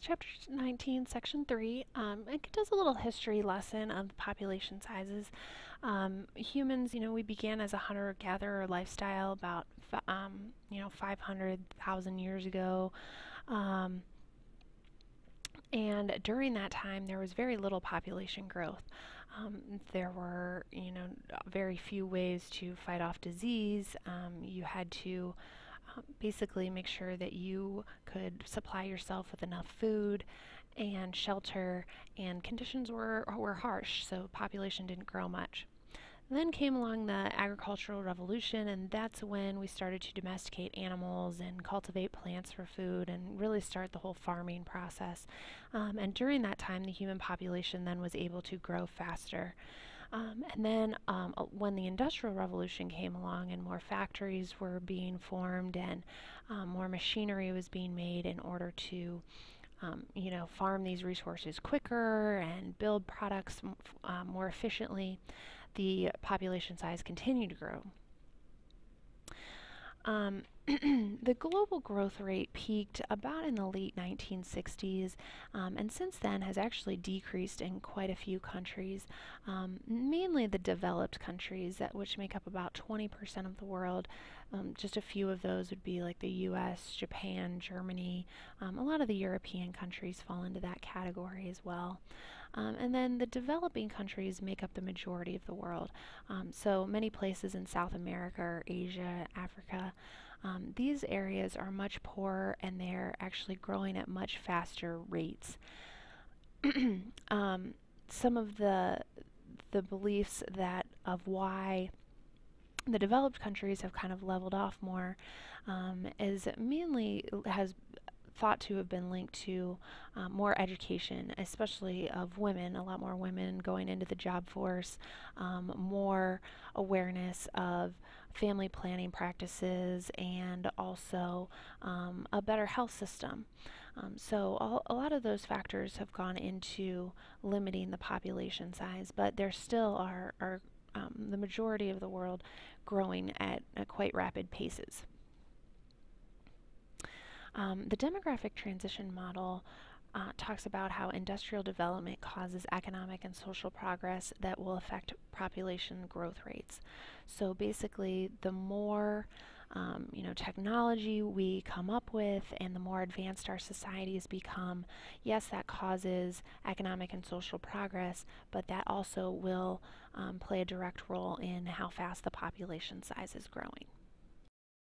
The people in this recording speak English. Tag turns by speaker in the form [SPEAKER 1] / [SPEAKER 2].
[SPEAKER 1] Chapter 19, Section 3, it does a little history lesson of population sizes. Humans, we began as a hunter-gatherer lifestyle about, 500,000 years ago. Um, and during that time, there was very little population growth. There were, very few ways to fight off disease. You had to basically make sure that you could supply yourself with enough food and shelter, and conditions were harsh, so population didn't grow much. Then came along the agricultural revolution, and that's when we started to domesticate animals and cultivate plants for food and really start the whole farming process. And during that time, the human population then was able to grow faster. And then when the Industrial Revolution came along and more factories were being formed and more machinery was being made in order to farm these resources quicker and build products more efficiently, the population size continued to grow. The global growth rate peaked about in the late 1960s, and since then has actually decreased in quite a few countries, mainly the developed countries, which make up about 20% of the world. Just a few of those would be like the US, Japan, Germany. A lot of the European countries fall into that category as well. And then the developing countries make up the majority of the world. So many places in South America or Asia, Africa, these areas are much poorer and they're actually growing at much faster rates. Some of the beliefs that of why the developed countries have kind of leveled off more is mainly has thought to have been linked to more education, especially of women, a lot more women going into the job force, more awareness of family planning practices, and also a better health system. So a lot of those factors have gone into limiting the population size, but there still are the majority of the world growing at quite rapid paces. The demographic transition model talks about how industrial development causes economic and social progress that will affect population growth rates. So basically, the more technology we come up with and the more advanced our societies become, yes, that causes economic and social progress, but that also will play a direct role in how fast the population size is growing.